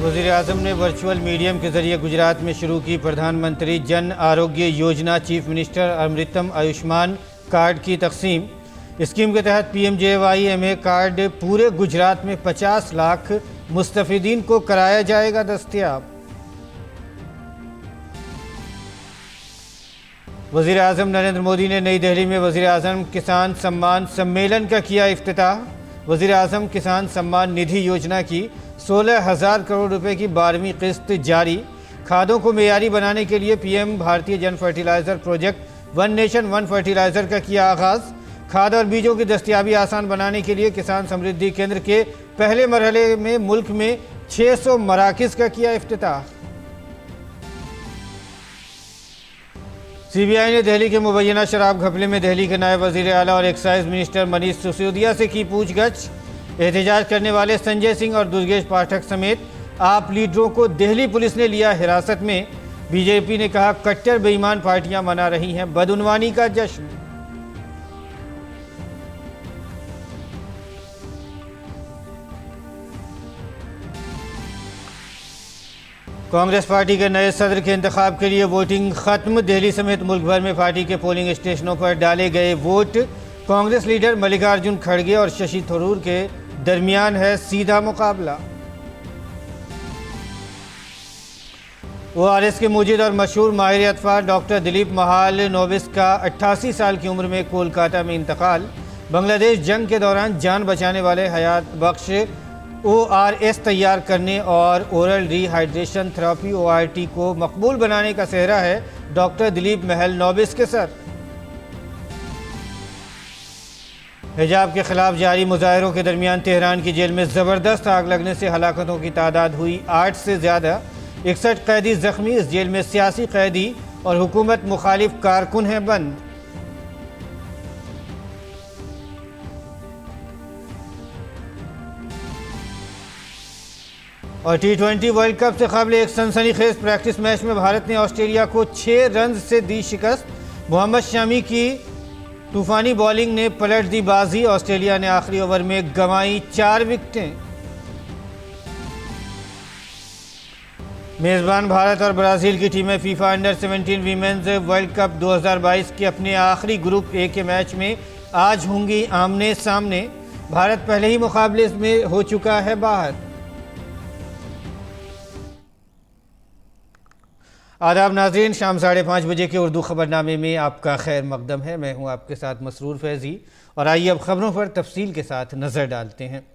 वज़ीर-ए-आज़म ने virtual medium के जरिए गुजरात में शुरू की प्रधानमंत्री जन आरोग्य योजना। चीफ मिनिस्टर अमृतम आयुष्मान कार्ड की तकसीम। स्कीम के तहत PMJAY कार्ड पूरे गुजरात में 50 लाख मुस्तफ़ीदीन को कराया जाएगा दस्तयाब। वज़ीर-ए-आज़म नरेंद्र मोदी ने नई दिल्ली में वज़ीर-ए-आज़म किसान सम्मान सम्मेलन का किया इफ्तिताह। वज़ीर-ए-आज़म किसान सम्मान निधि योजना की 16,000 करोड़ रुपए की 12वीं किस्त जारी। खादों को मेयारी बनाने के लिए PM भारतीय जन fertiliser project one nation one fertiliser का किया आगाज़। खाद और बीजों की दस्तयाबी आसान बनाने के लिए किसान समृद्धि केंद्र के पहले मरहले में मुल्क में 600 मराकिज़ का किया इफ्तिताह। CBI ने दिल्ली के मुबैना शराब घपले में दिल्ली के नायब वज़ीर आला और एक्साइज मिनिस्टर मनीष सिसोदिया से की पूछगछ। एहतजाज करने वाले संजय सिंह और दुर्गेश पाठक समेत आप लीडरों को दिल्ली पुलिस ने लिया हिरासत में। बीजेपी ने कहा कट्टर बेईमान पार्टियां मना रही हैं बदउनवानी का जश्न। कांग्रेस पार्टी के नए सदर के इंतखाब के लिए वोटिंग खत्म। दिल्ली समेत मुल्क भर में पार्टी के पोलिंग स्टेशनों पर डाले गए वोट। कांग्रेस लीडर मल्लिकार्जुन खड़गे और शशि थरूर के दरमियान है सीधा मुकाबला। ORS के मुजीद और मशहूर माहिर अतफार डॉक्टर दिलीप महाल नोबिस का 88 साल की उम्र में कोलकाता में इंतकाल। बांग्लादेश जंग के दौरान जान बचाने वाले हयात बख्श ORS तैयार करने और ओरल रिहाइड्रेशन थेरेपी ORT को मकबूल बनाने का सेहरा है डॉक्टर दिलीप महल नोबिस के सर। हिजाब के खिलाफ जारी मुजाहिरों के दरमियान तेहरान की जेल में ज़बरदस्त आग लगने से हलाकतों की तादाद हुई 8 से ज़्यादा। 61 कैदी जख्मी। इस जेल में सियासी कैदी और हुकूमत मुखालिफ कारकुन हैं बंद। और T20 वर्ल्ड कप से कबल एक सनसनीखेज प्रैक्टिस मैच में भारत ने ऑस्ट्रेलिया को 6 रन से दी शिकस्त। मोहम्मद शमी की तूफानी बॉलिंग ने पलट दी बाजी। ऑस्ट्रेलिया ने आखिरी ओवर में गंवाई 4 विकेटें। मेजबान भारत और ब्राज़ील की टीमें FIFA under 17 women's world cup 2022 के अपने आखिरी ग्रुप ए के मैच में आज होंगी आमने सामने। भारत पहले ही मुकाबले में हो चुका है बाहर। आदाब नाज़रीन, शाम 5:30 बजे के उर्दू खबरनामे में आपका खैर मकदम है। मैं हूं आपके साथ मसरूर फैज़ी और आइए अब खबरों पर तफसील के साथ नज़र डालते हैं।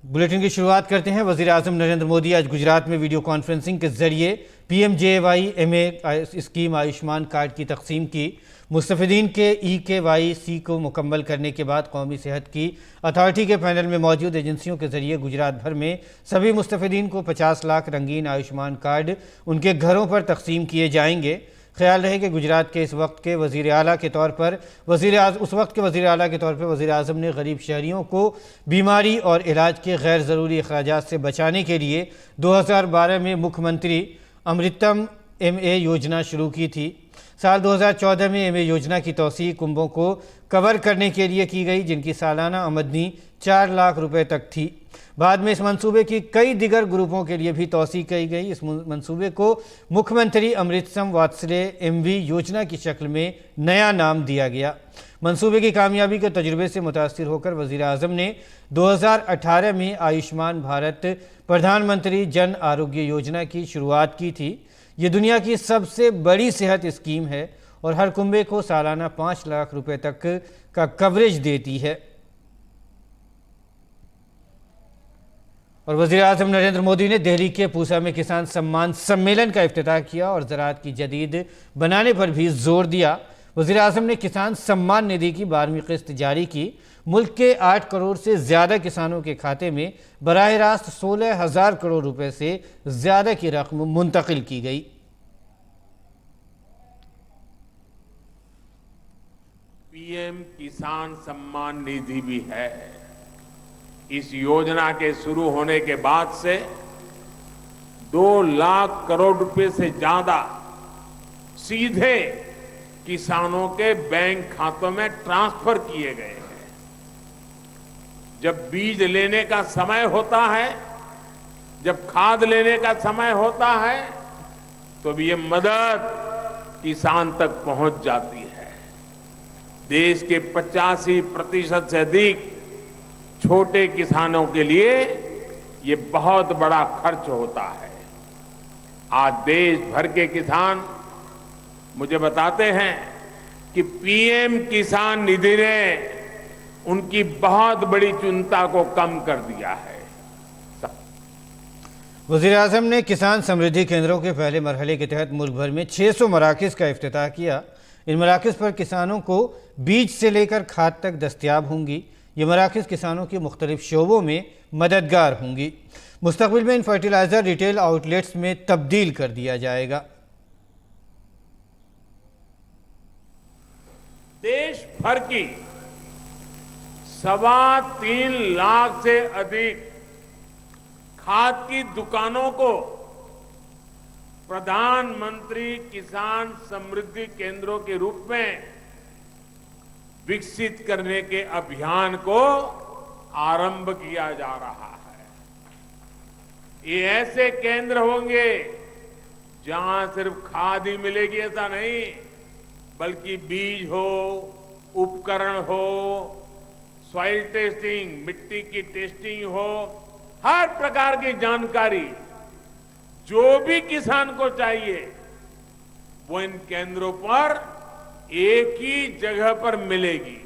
बुलेटिन की शुरुआत करते हैं। वज़ीर-ए-आज़म नरेंद्र मोदी आज गुजरात में वीडियो कॉन्फ्रेंसिंग के ज़रिए PMJAY स्कीम आयुष्मान कार्ड की तकसीम की। मुस्तफ़ीदीन के EKYC को मुकम्मल करने के बाद कौमी सेहत की अथॉरिटी के पैनल में मौजूद एजेंसियों के ज़रिए गुजरात भर में सभी मुस्तफ़ीदीन को 50 लाख रंगीन आयुष्मान कार्ड उनके घरों पर तकसीम किए जाएंगे। ख्याल रहे कि गुजरात के उस वक्त के वज़ीर आला के तौर पर वज़ीर-ए-आज़म ने गरीब शहरियों को बीमारी और इलाज के गैर ज़रूरी अखराजात से बचाने के लिए 2012 में मुख्यमंत्री अमृतम MA योजना शुरू की थी। साल 2014 में MA योजना की तौसीह कुंभों को कवर करने के लिए की गई, जिनकी सालाना आमदनी 4 लाख रुपए तक थी। बाद में इस मंसूबे की कई दिगर ग्रुपों के लिए भी तौसीह की गई। इस मंसूबे को मुख्यमंत्री अमृतसम वात्सल्य MV योजना की शक्ल में नया नाम दिया गया। मंसूबे की कामयाबी के तजुर्बे से मुतासिर होकर वज़ीर-ए-आज़म ने 2018 में आयुष्मान भारत प्रधानमंत्री जन आरोग्य योजना की शुरुआत की थी। ये दुनिया की सबसे बड़ी सेहत स्कीम है और हर कुंबे को सालाना 5 लाख रुपए तक का कवरेज देती है। और वज़ीर-ए-आज़म नरेंद्र मोदी ने दिल्ली के पूसा में किसान सम्मान सम्मेलन का इफ्तिताह किया और ज़राअत की जदीद बनाने पर भी जोर दिया। वज़ीर-ए-आज़म ने किसान सम्मान निधि की 12वीं किस्त जारी की। मुल्क के 8 करोड़ से ज़्यादा किसानों के खाते में बराह रास्त 16,000 करोड़ रुपए से ज़्यादा की रकम मुंतकिल की गई। PM किसान सम्मान निधि भी है। इस योजना के शुरू होने के बाद से 2 लाख करोड़ रुपए से ज्यादा सीधे किसानों के बैंक खातों में ट्रांसफर किए गए हैं। जब बीज लेने का समय होता है जब खाद लेने का समय होता है तो भी ये मदद किसान तक पहुंच जाती है। देश के 85% से अधिक छोटे किसानों के लिए ये बहुत बड़ा खर्च होता है। आज देश भर के किसान मुझे बताते हैं कि पीएम किसान निधि ने उनकी बहुत बड़ी चिंता को कम कर दिया है। वज़ीर-ए-आज़म ने किसान समृद्धि केंद्रों के पहले मरहले के तहत मुल्क भर में 600 मराकज़ का इफ्तिताह किया। इन मराकज़ पर किसानों को बीज से लेकर खाद तक दस्तयाब होंगी। ये मराकज़ किसानों के मुख्तलिफ शोबों में मददगार होंगी। मुस्तक़बिल में इन फर्टिलाइज़र रिटेल आउटलेट्स में तब्दील कर दिया जाएगा। देश भर की 3.25 लाख से अधिक खाद की दुकानों को प्रधानमंत्री किसान समृद्धि केंद्रों के रूप में विकसित करने के अभियान को आरंभ किया जा रहा है। ये ऐसे केंद्र होंगे जहां सिर्फ खाद ही मिलेगी ऐसा नहीं, बल्कि बीज हो, उपकरण हो, सॉइल टेस्टिंग, मिट्टी की टेस्टिंग हो, हर प्रकार की जानकारी जो भी किसान को चाहिए वो इन केंद्रों पर एक ही जगह पर मिलेगी।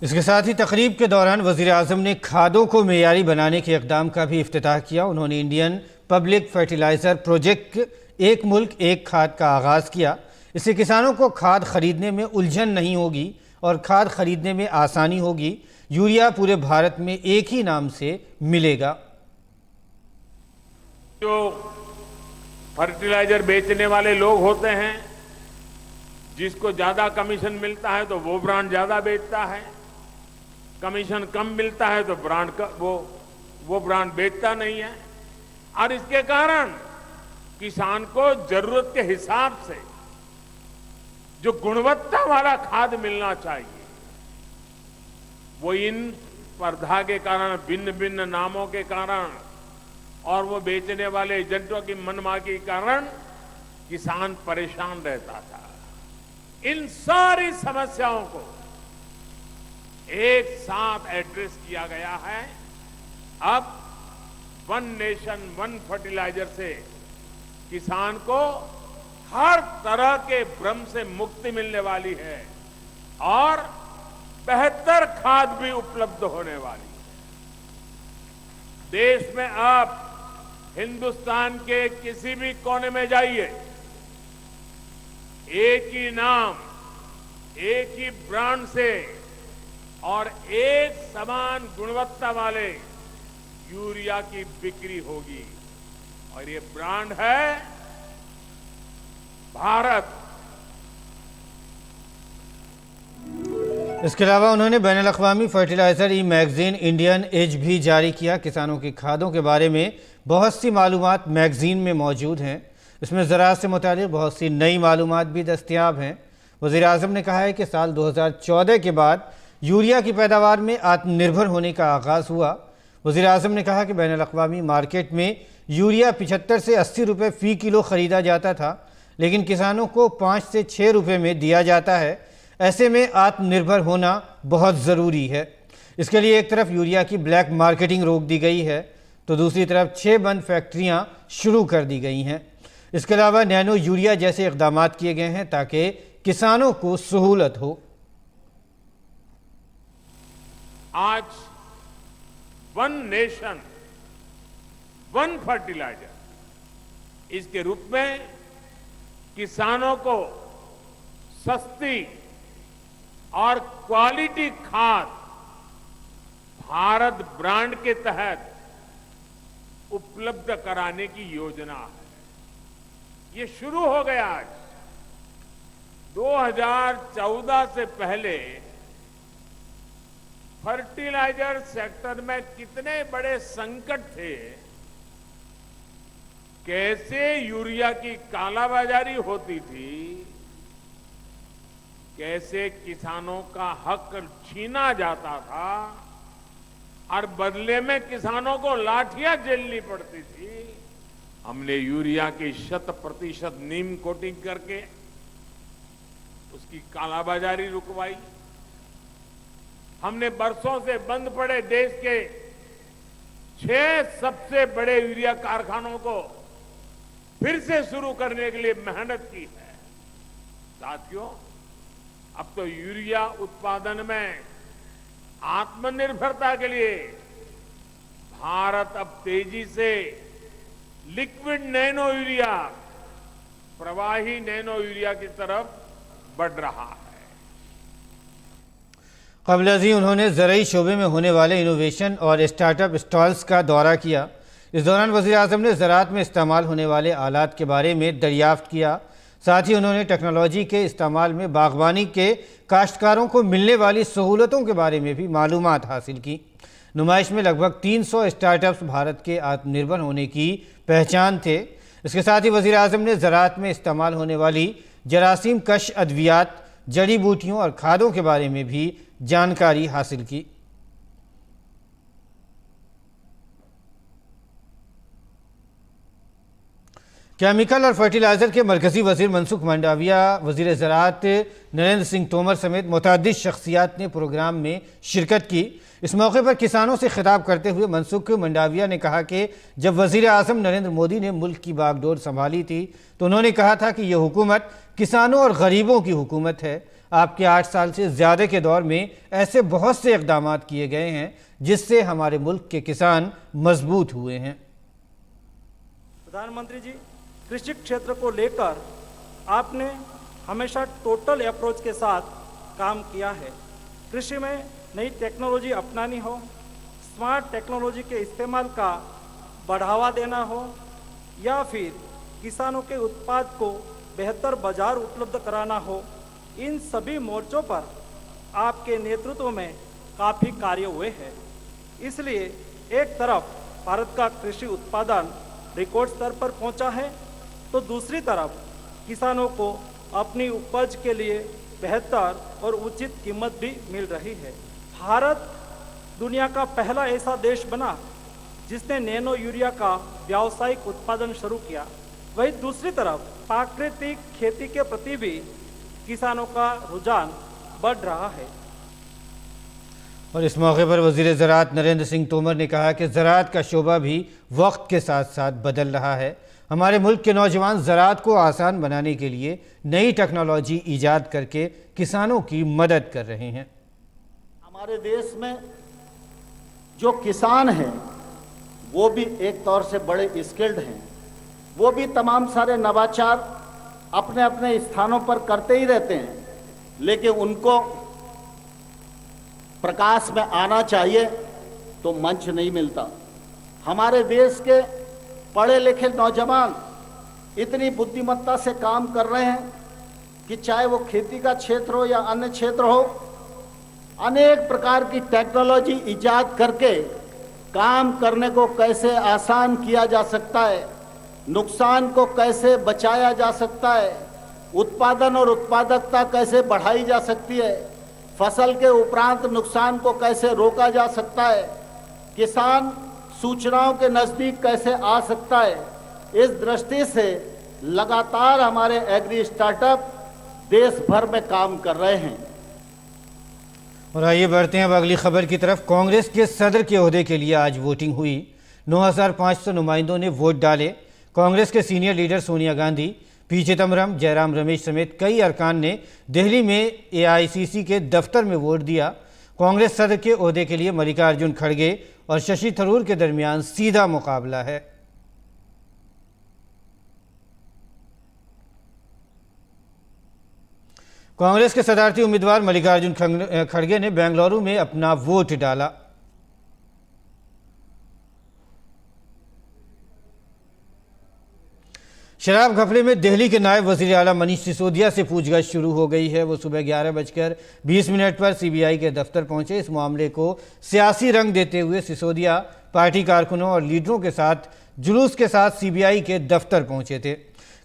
इसके साथ ही तकरीब के दौरान वज़ीर-ए-आज़म ने खादों को मेयारी बनाने के इक़दाम का भी इफ्तिताह किया। उन्होंने इंडियन पब्लिक फर्टिलाइज़र प्रोजेक्ट एक मुल्क एक खाद का आगाज़ किया। इससे किसानों को खाद खरीदने में उलझन नहीं होगी और खाद खरीदने में आसानी होगी। यूरिया पूरे भारत में एक ही नाम से मिलेगा। जो फर्टिलाइजर बेचने वाले लोग होते हैं, जिसको ज्यादा कमीशन मिलता है तो वो ब्रांड ज्यादा बेचता है, कमीशन कम मिलता है तो ब्रांड का वो ब्रांड बेचता नहीं है। और इसके कारण किसान को जरूरत के हिसाब से जो गुणवत्ता वाला खाद मिलना चाहिए, वो इन स्पर्धा के कारण, भिन्न भिन्न नामों के कारण और वो बेचने वाले एजेंटों की मनमानी के कारण किसान परेशान रहता था। इन सारी समस्याओं को एक साथ एड्रेस किया गया है। अब वन नेशन वन फर्टिलाइजर से किसान को हर तरह के भ्रम से मुक्ति मिलने वाली है और बेहतर खाद भी उपलब्ध होने वाली है। देश में आप हिंदुस्तान के किसी भी कोने में जाइए, एक ही नाम, एक ही ब्रांड से और एक समान गुणवत्ता वाले यूरिया की बिक्री होगी और ये ब्रांड है भारत। इसके अलावा उन्होंने बैनुल-अक़वामी फर्टिलाइज़र ई मैगज़ीन इंडियन एज भी जारी किया। किसानों की खादों के बारे में बहुत सी मालूमात मैगज़ीन में मौजूद हैं। इसमें ज़राअत से मुतालिक बहुत सी नई मालूमात भी दस्तयाब हैं। वज़ीर-ए-आज़म ने कहा है कि साल 2014 के बाद यूरिया की पैदावार में आत्मनिर्भर होने का आगाज़ हुआ। वज़ीर-ए-आज़म ने कहा कि बैनुल-अक़वामी मार्केट में यूरिया 75 से 80 रुपये फ़ी किलो ख़रीदा जाता था, लेकिन किसानों को 5 से 6 रुपये में दिया जाता है। ऐसे में आत्मनिर्भर होना बहुत ज़रूरी है। इसके लिए एक तरफ यूरिया की ब्लैक मार्केटिंग रोक दी गई है तो दूसरी तरफ 6 बंद फैक्ट्रियां शुरू कर दी गई हैं। इसके अलावा नैनो यूरिया जैसे इक़दाम किए गए हैं ताकि किसानों को सहूलत हो। आज वन नेशन वन फर्टिलाइजर इसके रूप में किसानों को सस्ती और क्वालिटी खाद भारत ब्रांड के तहत उपलब्ध कराने की योजना है। ये शुरू हो गया आज। 2014 से पहले फर्टिलाइजर सेक्टर में कितने बड़े संकट थे, कैसे यूरिया की कालाबाजारी होती थी, कैसे किसानों का हक छीना जाता था, और बदले में किसानों को लाठियां झेलनी पड़ती थी। हमने यूरिया की 100% नीम कोटिंग करके उसकी कालाबाजारी रुकवाई। हमने बरसों से बंद पड़े देश के 6 सबसे बड़े यूरिया कारखानों को फिर से शुरू करने के लिए मेहनत की है। साथियों, अब तो यूरिया उत्पादन में आत्मनिर्भरता के लिए भारत अब तेजी से लिक्विड नैनो यूरिया, प्रवाही नैनो यूरिया की तरफ बढ़ रहा है। क़ब्ल अज़ीं उन्होंने ज़रई शोबे में होने वाले इनोवेशन और स्टार्टअप स्टॉल्स का दौरा किया। इस दौरान वज़ीर-ए-आज़म ने ज़राअत में इस्तेमाल होने वाले आलात के बारे में दरियाफ्त किया। साथ ही उन्होंने टेक्नोलॉजी के इस्तेमाल में बागवानी के काश्तकारों को मिलने वाली सहूलतों के बारे में भी मालूमात हासिल की। नुमाइश में लगभग 300 स्टार्टअप्स भारत के आत्मनिर्भर होने की पहचान थे। इसके साथ ही वज़ीर-ए-आज़म ने ज़राअत में इस्तेमाल होने वाली जरासीम कश अद्वियात, जड़ी बूटियों और खादों के बारे में भी जानकारी हासिल की। केमिकल और फर्टिलाइज़र के मरकज़ी वज़ीर मनसुख मंडाविया, वज़ीर ज़राअत नरेंद्र सिंह तोमर समेत मुतअद्दिद शख्सियात ने प्रोग्राम में शिरकत की। इस मौके पर किसानों से खिताब करते हुए मनसुख मंडाविया ने कहा कि जब वज़ीर आज़म नरेंद्र मोदी ने मुल्क की बागडोर संभाली थी तो उन्होंने कहा था कि यह हुकूमत किसानों और गरीबों की हुकूमत है। आपके 8 साल से ज़्यादा के दौर में ऐसे बहुत से इक़दाम किए गए हैं जिससे हमारे मुल्क के किसान मजबूत हुए हैं। प्रधानमंत्री जी, कृषि क्षेत्र को लेकर आपने हमेशा टोटल अप्रोच के साथ काम किया है। कृषि में नई टेक्नोलॉजी अपनानी हो, स्मार्ट टेक्नोलॉजी के इस्तेमाल का बढ़ावा देना हो या फिर किसानों के उत्पाद को बेहतर बाजार उपलब्ध कराना हो, इन सभी मोर्चों पर आपके नेतृत्व में काफ़ी कार्य हुए हैं। इसलिए एक तरफ भारत का कृषि उत्पादन रिकॉर्ड स्तर पर पहुंचा है तो दूसरी तरफ किसानों को अपनी उपज के लिए बेहतर और उचित कीमत भी मिल रही है। भारत दुनिया का पहला ऐसा देश बना जिसने नैनो यूरिया का व्यावसायिक उत्पादन शुरू किया। वहीं दूसरी तरफ प्राकृतिक खेती के प्रति भी किसानों का रुझान बढ़ रहा है। और इस मौके पर वज़ीर ज़राअत नरेंद्र सिंह तोमर ने कहा कि ज़राअत का शोबा भी वक्त के साथ साथ बदल रहा है। हमारे मुल्क के नौजवान ज़राअत को आसान बनाने के लिए नई टेक्नोलॉजी ईजाद करके किसानों की मदद कर रहे हैं। हमारे देश में जो किसान हैं वो भी एक तौर से बड़े स्किल्ड हैं। वो भी तमाम सारे नवाचार अपने अपने स्थानों पर करते ही रहते हैं, लेकिन उनको प्रकाश में आना चाहिए तो मंच नहीं मिलता। हमारे देश के पढ़े लिखे नौजवान इतनी बुद्धिमत्ता से काम कर रहे हैं कि चाहे वो खेती का क्षेत्र हो या अन्य क्षेत्र हो, अनेक प्रकार की टेक्नोलॉजी इजाद करके काम करने को कैसे आसान किया जा सकता है, नुकसान को कैसे बचाया जा सकता है, उत्पादन और उत्पादकता कैसे बढ़ाई जा सकती है, फसल के उपरांत नुकसान को कैसे रोका जा सकता है, किसान सूचनाओं के नज़दीक कैसे आ सकता है। इस दृष्टि से लगातार हमारे एग्री स्टार्टअप देश भर में काम कर रहे हैं। और आइए बढ़ते हैं अब अगली खबर की तरफ। कांग्रेस के सदर के ओहदे के लिए आज वोटिंग हुई। 9500 नुमाइंदों ने वोट डाले। कांग्रेस के senior leader Sonia Gandhi, P Chidambaram, Jairam Ramesh समेत कई अरकान ने दिल्ली में AICC के दफ्तर में वोट दिया। कांग्रेस सदर के ओहदे के लिए मल्लिकार्जुन खड़गे और शशि थरूर के दरमियान सीधा मुकाबला है। कांग्रेस के सदारती उम्मीदवार मल्लिकार्जुन खड़गे ने बेंगलुरु में अपना वोट डाला। शराब घपले में दिल्ली के नायब वज़ीर आला मनीष सिसोदिया से पूछताछ शुरू हो गई है। वो सुबह 11:20 पर CBI के दफ्तर पहुंचे। इस मामले को सियासी रंग देते हुए सिसोदिया पार्टी कारकुनों और लीडरों के साथ जुलूस के साथ CBI के दफ्तर पहुंचे थे।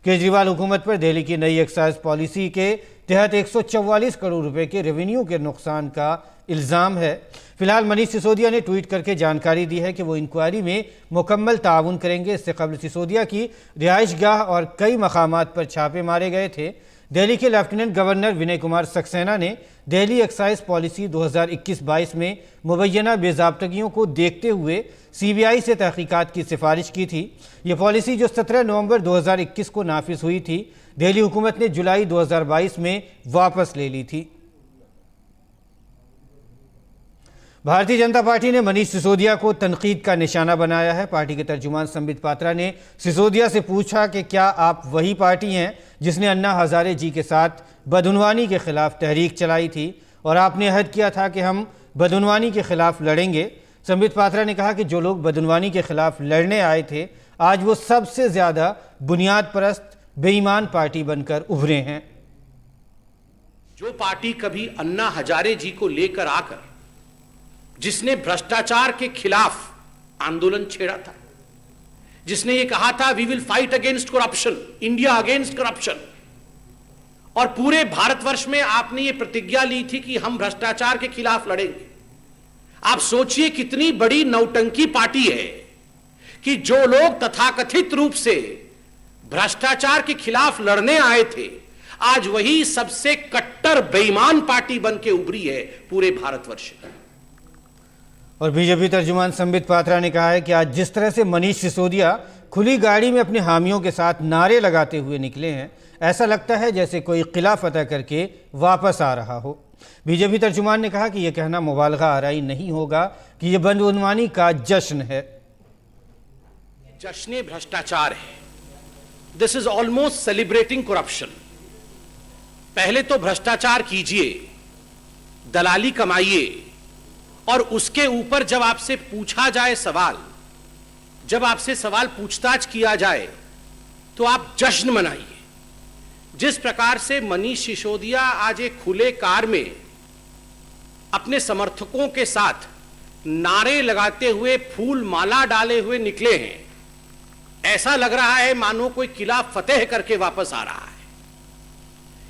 केजरीवाल हुकूमत पर दिल्ली की नई एक्साइज पॉलिसी के तहत 144 करोड़ रुपए के रेवेन्यू के नुकसान का इल्ज़ाम है। फिलहाल मनीष सिसोदिया ने ट्वीट करके जानकारी दी है कि वो इंक्वायरी में मुकम्मल ताउन करेंगे। इससे कबल सिसोदिया की रिहाइशगाह और कई मकामात पर छापे मारे गए थे। दिल्ली के लेफ्टिनेंट गवर्नर विनय कुमार सक्सेना ने दिल्ली एक्साइज पॉलिसी 2021-22 में मुबैना बेज़ाब्तगियों को देखते हुए CBI से तहकीकात की सिफारिश की थी। ये पॉलिसी जो 17 नवंबर 2021 को नाफिज हुई थी, दिल्ली हुकूमत ने जुलाई 2022 में वापस ले ली थी। भारतीय जनता पार्टी ने मनीष सिसोदिया को तनकीद का निशाना बनाया है। पार्टी के तर्जुमान संबित पात्रा ने सिसोदिया से पूछा कि क्या आप वही पार्टी हैं जिसने अन्ना हजारे जी के साथ बदउनवानी के खिलाफ तहरीक चलाई थी और आपने अहद किया था कि हम बदउनवानी के खिलाफ लड़ेंगे। संबित पात्रा ने कहा कि जो लोग बदउनवानी के खिलाफ लड़ने आए थे, आज वो सबसे ज़्यादा बुनियाद परस्त बेईमान पार्टी बनकर उभरे हैं। जो पार्टी कभी अन्ना हजारे जी को लेकर आकर जिसने भ्रष्टाचार के खिलाफ आंदोलन छेड़ा था, जिसने ये कहा था we will fight against corruption, India against corruption, और पूरे भारतवर्ष में आपने ये प्रतिज्ञा ली थी कि हम भ्रष्टाचार के खिलाफ लड़ेंगे। आप सोचिए कितनी बड़ी नौटंकी पार्टी है कि जो लोग तथाकथित रूप से भ्रष्टाचार के खिलाफ लड़ने आए थे, आज वही सबसे कट्टर बेईमान पार्टी बन के उभरी है पूरे भारतवर्ष में। और बीजेपी तर्जुमान संबित पात्रा ने कहा है कि आज जिस तरह से मनीष सिसोदिया खुली गाड़ी में अपने हामियों के साथ नारे लगाते हुए निकले हैं, ऐसा लगता है जैसे कोई किला फतह करके वापस आ रहा हो। बीजेपी तर्जुमान ने कहा कि यह कहना मुबालगा आराई नहीं होगा कि यह बदउनवानी का जश्न है। जश्न भ्रष्टाचार है। This is almost celebrating corruption. पहले तो भ्रष्टाचार कीजिए, दलाली कमाइए, और उसके ऊपर जब आपसे पूछा जाए सवाल, जब आपसे सवाल पूछताछ किया जाए तो आप जश्न मनाइए। जिस प्रकार से मनीष सिसोदिया आज एक खुले कार में अपने समर्थकों के साथ नारे लगाते हुए, फूल माला डाले हुए निकले हैं, ऐसा लग रहा है मानो कोई किला फतेह करके वापस आ रहा है।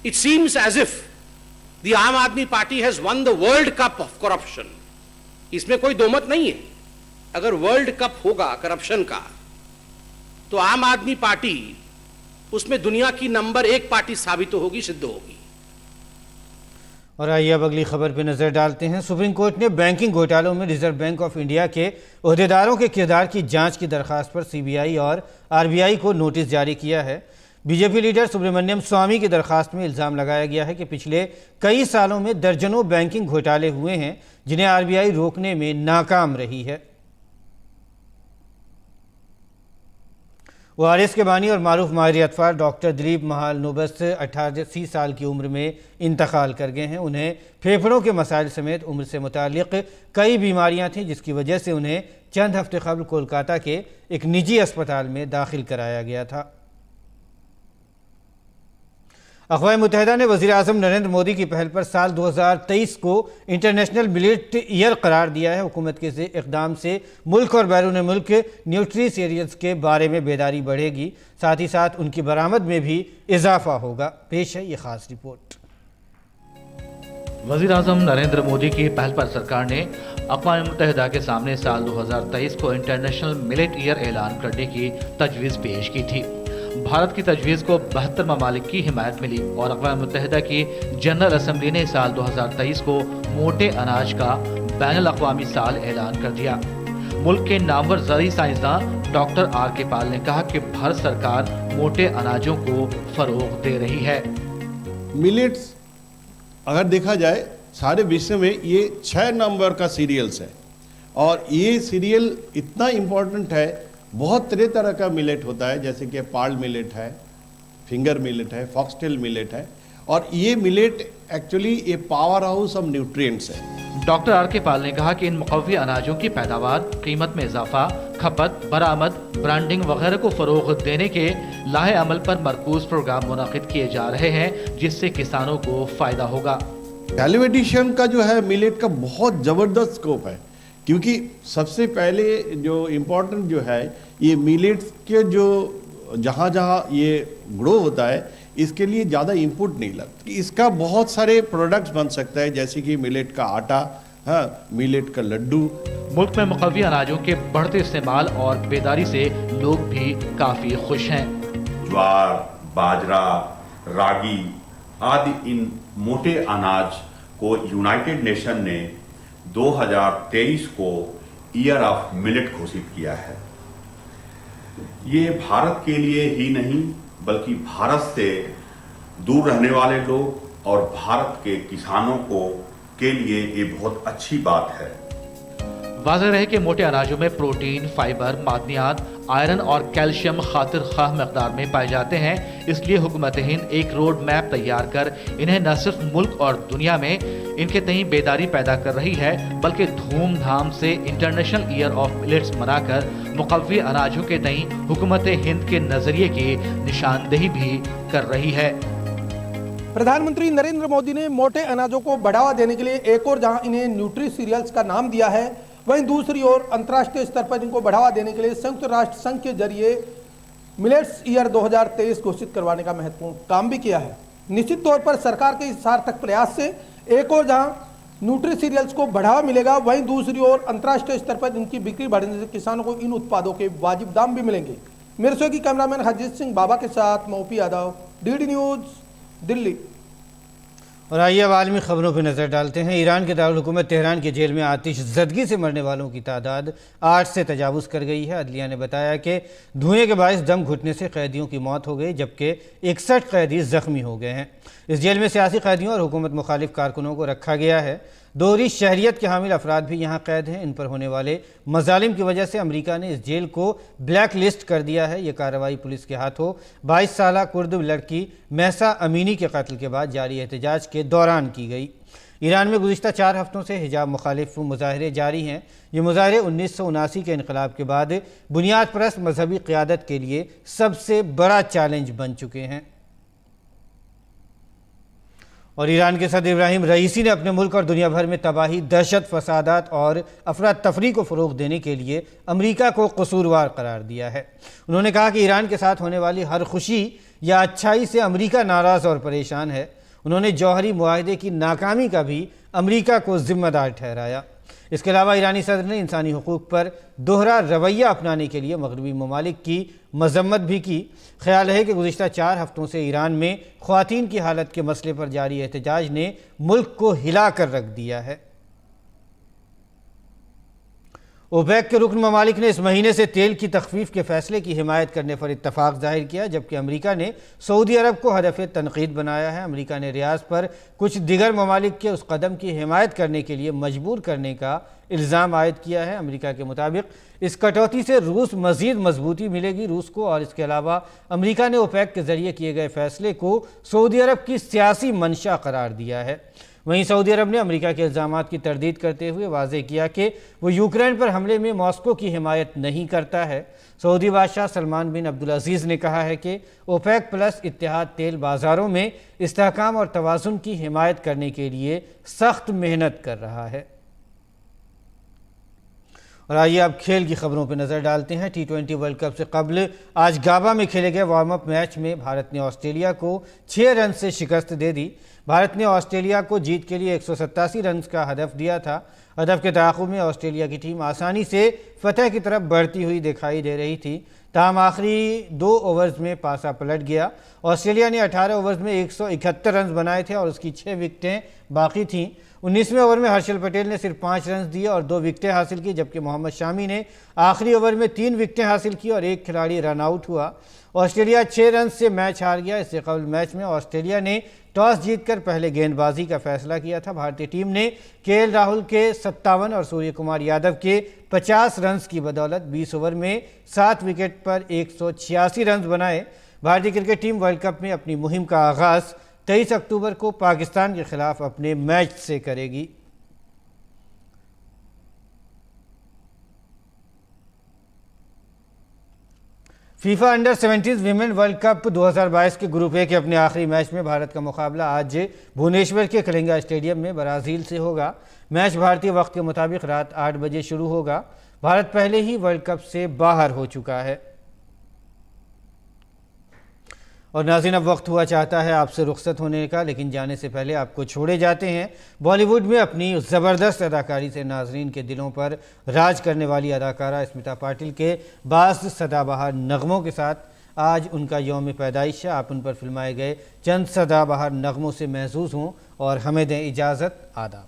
It seems as if the Aam Aadmi Party has won the world cup of corruption. इसमें कोई दोमत नहीं है। अगर वर्ल्ड कप होगा करप्शन का, तो आम आदमी पार्टी उसमें दुनिया की नंबर 1 पार्टी साबित होगी, सिद्ध होगी। और आइए अब अगली खबर पर नजर डालते हैं। सुप्रीम कोर्ट ने बैंकिंग घोटालों में रिजर्व बैंक ऑफ इंडिया के ओहदेदारों के किरदार की जांच की दरखास्त पर CBI और RBI को नोटिस जारी किया है। बीजेपी लीडर सुब्रमण्यम स्वामी की दरखास्त में इल्ज़ाम लगाया गया है कि पिछले कई सालों में दर्जनों बैंकिंग घोटाले हुए हैं जिन्हें RBI रोकने में नाकाम रही है। ORS के बानी और मारूफ माहिर अतफार डॉक्टर दिलीप महाल नोबस 88 साल की उम्र में इंतकाल कर गए हैं। उन्हें फेफड़ों के मसाइल समेत उम्र से मुताल्लिक कई बीमारियां थीं, जिसकी वजह से उन्हें चंद हफ्ते कबल कोलकाता के एक निजी अस्पताल में दाखिल कराया गया था। अक़वाम मुत्तहिदा ने वज़ीर-ए-आज़म नरेंद्र मोदी की पहल पर साल 2023 को इंटरनेशनल मिलेट ईयर करार दिया है। हुकूमत के इक़दाम से मुल्क और बैरून मुल्क न्यूट्री सीरियल्स के बारे में बेदारी बढ़ेगी, साथ ही साथ उनकी बरामद में भी इजाफा होगा। पेश है ये ख़ास रिपोर्ट। वज़ीर-ए-आज़म नरेंद्र मोदी की पहल पर सरकार ने अक़वाम मुत्तहिदा के सामने साल 2023 को इंटरनेशनल मिलेट ईयर ऐलान करने की तजवीज़ पेश की थी। भारत की तजवीज़ को 72 ममालिक की हिमायत मिली और अक़वाम मुत्तहिदा की जनरल असम्बली ने साल 2023 को मोटे अनाज का बैनुल अक़वामी साल ऐलान कर दिया। मुल्क के नामवर ज़रूरी साइंसदान डॉक्टर RK पाल ने कहा कि भारत सरकार मोटे अनाजों को फ़रोग़ दे रही है। मिलेट्स अगर देखा जाए सारे विश्व में ये 6 नंबर का सीरियल्स है और ये सीरियल इतना इम्पोर्टेंट है। बहुत तरह तरह का मिलेट होता है, जैसे कि पार्ल मिलेट है, फिंगर मिलेट है, फॉक्सटेल मिलेट है, और ये मिलेट एक्चुअली ये पावर हाउस ऑफ न्यूट्रिएंट्स है। डॉक्टर RK पाल ने कहा कि इन मुक़व्वी अनाजों की पैदावार, कीमत में इजाफा, खपत, बरामद, ब्रांडिंग वगैरह को फ़रोग़ देने के लाहे अमल पर मरकूज़ प्रोग्राम मुनाक़िद किए जा रहे हैं, जिससे किसानों को फ़ायदा होगा। वैल्यू एडिशन का जो है मिलेट का बहुत ज़बरदस्त स्कोप है, क्योंकि सबसे पहले जो इम्पोर्टेंट जो है ये मिलेट्स के जो जहाँ जहाँ ये ग्रो होता है इसके लिए ज़्यादा इनपुट नहीं लगता। इसका बहुत सारे प्रोडक्ट्स बन सकता है, जैसे कि मिलेट का आटा, हाँ, मिलेट का लड्डू। मुल्क में मुकव्वी अनाजों के बढ़ते इस्तेमाल और बेदारी से लोग भी काफी खुश हैं। ज्वार, बाजरा, रागी आदि इन मोटे अनाज को यूनाइटेड नेशन ने 2023 को ईयर ऑफ मिलेट घोषित किया है। ये भारत के लिए ही नहीं बल्कि भारत से दूर रहने वाले लोग और भारत के किसानों के लिए ये बहुत अच्छी बात है। वाज़ेह रहे कि मोटे अनाजों में प्रोटीन, फाइबर, मादनियात, आयरन और कैल्शियम खातिर खाह मकदार में पाए जाते हैं। इसलिए हुकूमत हिंद एक रोड मैप तैयार कर इन्हें न सिर्फ मुल्क और दुनिया में इनके तई बेदारी पैदा कर रही है बल्कि धूमधाम से इंटरनेशनल ईयर ऑफ मिलेट्स मनाकर मुकव्वी अनाजों के तई हुकूमत हिंद के नजरिए की निशानदेही भी कर रही है। प्रधानमंत्री नरेंद्र मोदी ने मोटे अनाजों को बढ़ावा देने के लिए एक और जहां इन्हें न्यूट्री सीरियल्स का नाम दिया है, वहीं दूसरी ओर अंतर्राष्ट्रीय स्तर पर इनको बढ़ावा देने के लिए संयुक्त राष्ट्र संघ के जरिए मिलेट्स ईयर 2023 घोषित करवाने का महत्वपूर्ण काम भी किया है। निश्चित तौर पर सरकार के इस सार्थक प्रयास से एक और जहां न्यूट्री सीरियल्स को बढ़ावा मिलेगा, वहीं दूसरी ओर अंतर्राष्ट्रीय स्तर पर इनकी बिक्री बढ़ने से किसानों को इन उत्पादों के वाजिब दाम भी मिलेंगे। मेरे सहयोगी कैमरामैन हरजीत सिंह बाबा के साथ मोपी यादव, DD न्यूज, दिल्ली। और आइए अब आलमी खबरों पर नजर डालते हैं। ईरान के दारुल हुकूमत तेहरान के जेल में आतिश ज़दगी से मरने वालों की तादाद 8 से तजावुज़ कर गई है। अदलिया ने बताया कि धुएं के बायस दम घुटने से कैदियों की मौत हो गई जबकि 61 कैदी जख्मी हो गए हैं। इस जेल में सियासी कैदियों और हुकूमत मुखालिफ कारकुनों को रखा गया है। दोहरी शहरियत के हामिल अफराद भी यहाँ कैद हैं। इन पर होने वाले मजालिम की वजह से अमरीका ने इस जेल को ब्लैक लिस्ट कर दिया है। ये कार्रवाई पुलिस के हाथों 22 साला कुर्द लड़की महसा अमीनी के कत्ल के बाद जारी एहतजाज के दौरान की गई। ईरान में गुज़िश्ता 4 हफ्तों से हिजाब मुखालिफ मुजाहरे जारी हैं। ये मुजाहरे 1979 के इनकलाब के बाद बुनियाद परस्त मजहबी क़यादत के लिए सबसे बड़ा चैलेंज बन चुके हैं। और ईरान के सदर इब्राहिम रईसी ने अपने मुल्क और दुनिया भर में तबाही, दहशत, फसादात और अफरा तफरी को फ़रोग़ देने के लिए अमरीका को कसूरवार करार दिया है। उन्होंने कहा कि ईरान के साथ होने वाली हर खुशी या अच्छाई से अमरीका नाराज़ और परेशान है। उन्होंने जौहरी मुआहदे की नाकामी का भी अमरीका को ज़िम्मेदार ठहराया। इसके अलावा ईरानी सदर ने इंसानी हुकूक पर दोहरा रवैया अपनाने के लिए मगरबी ममालिक की मजम्मत भी की। ख्याल है कि गुज़िश्ता 4 हफ्तों से ईरान में ख़वातीन की हालत के मसले पर जारी एहतजाज ने मुल्क को हिला कर रख दिया है। ओपेक के रुकन ममालिक ने इस महीने से तेल की तखफीफ के फैसले की हिमायत करने पर इत्तफाक जाहिर किया, जबकि अमरीका ने सऊदी अरब को हदफ तनकीद बनाया है। अमरीका ने रियाज पर कुछ दिगर ममालिक के उस कदम की हिमायत करने के लिए मजबूर करने का इल्ज़ाम आयद किया है। अमरीका के मुताबिक इस कटौती से रूस मज़ीद मजबूती मिलेगी रूस को, और इसके अलावा अमरीका ने ओपेक के ज़रिए किए गए फैसले को सऊदी अरब की सियासी मंशा करार दिया है। वहीं सऊदी अरब ने अमरीका के इल्ज़ामात की तरदीद करते हुए वाज़ेह किया कि वो यूक्रेन पर हमले में मॉस्को की हिमायत नहीं करता है। सऊदी बादशाह सलमान बिन अब्दुल अजीज़ ने कहा है कि ओपेक प्लस इत्तेहाद तेल बाज़ारों में इस्तेहकाम और तवाज़ुन की हिमायत करने के लिए सख्त मेहनत कर रहा है। और आइए अब खेल की खबरों पर नज़र डालते हैं। T20 वर्ल्ड कप से कबल आज गाबा में खेले गए वार्म अप मैच में भारत ने ऑस्ट्रेलिया को 6 रन से शिकस्त दे दी। भारत ने ऑस्ट्रेलिया को जीत के लिए 187 रन का हदफ दिया था। हदफ के ताक़ुब में ऑस्ट्रेलिया की टीम आसानी से फतह की तरफ बढ़ती हुई दिखाई दे रही थी। ताहम आखिरी 2 ओवर्स में पासा पलट गया। ऑस्ट्रेलिया ने 18 ओवर्स में 171 रन बनाए थे और उसकी 6 विकेटें बाकी थीं। 19वें ओवर में हर्षल पटेल ने सिर्फ 5 रन दिए और 2 विकेटें हासिल की, जबकि मोहम्मद शामी ने आखिरी ओवर में 3 विकेटें हासिल की और 1 खिलाड़ी रन आउट हुआ। ऑस्ट्रेलिया 6 रन से मैच हार गया। इससे कबल मैच में ऑस्ट्रेलिया ने टॉस जीतकर पहले गेंदबाजी का फैसला किया था। भारतीय टीम ने KL राहुल के 57 और सूर्य कुमार यादव के 50 रन की बदौलत 20 ओवर में 7 विकेट पर 186 रन बनाए। भारतीय क्रिकेट टीम वर्ल्ड कप में अपनी मुहिम का आगाज़ 23 अक्टूबर को पाकिस्तान के खिलाफ अपने मैच से करेगी। FIFA under 17 women world cup 2022 के ग्रुप ए के अपने आखिरी मैच में भारत का मुकाबला आज भुवनेश्वर के कलिंगा स्टेडियम में ब्राज़ील से होगा। मैच भारतीय वक्त के मुताबिक रात 8 बजे शुरू होगा। भारत पहले ही वर्ल्ड कप से बाहर हो चुका है। और नाज़रीन, अब वक्त हुआ चाहता है आपसे रुखसत होने का, लेकिन जाने से पहले आपको छोड़े जाते हैं बॉलीवुड में अपनी ज़बरदस्त अदाकारी से नाजरीन के दिलों पर राज करने वाली अदाकारा स्मिता पाटिल के बाज़ सदाबहार नगमों के साथ। आज उनका यौम पैदाइश है, आप उन पर फिल्माए गए चंद सदाबहार नगमों से महसूस हों और हमें दें इजाज़त। आदाब।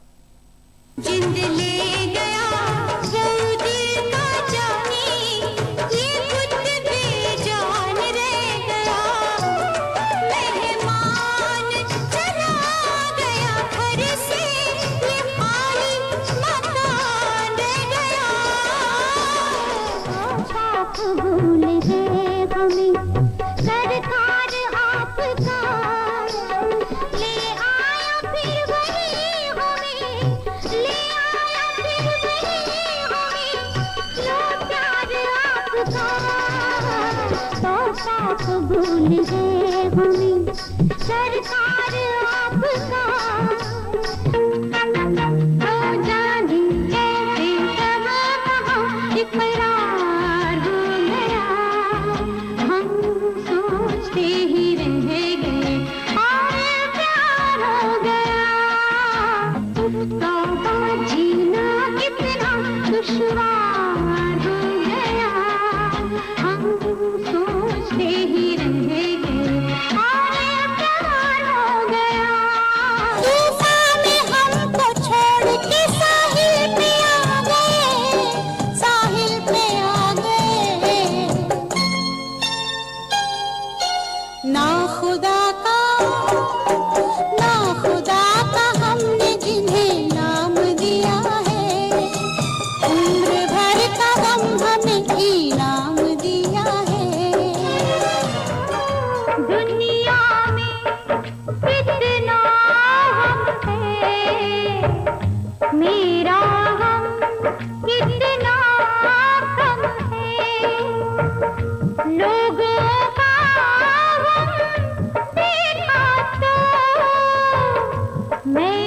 सरकार आपका ले आया फिर वही हमें, ले आया फिर वही हमें, लो प्यार आपका तोहफा कबूल है हमें, सरकार आपका। तो जाने कैसे कब कहाँ इकरार हो गया, हम सोचते ही रह गए और प्यार हो गया। तौबा जीना कितना दुश्वार हो गया, हम सोचते ही रह गए और प्यार हो गया। तूफान में हमको छोड़ के साहिल पे आ गए, साहिल पे आ गए। ना खुदा का हमने जिन्हें नाम दिया है, उम्र भर का गम हमें इनाम दिया है। दुनिया में कितना हम है, मेरा गम कितना कम है। लोगों का गम देखा तो मैं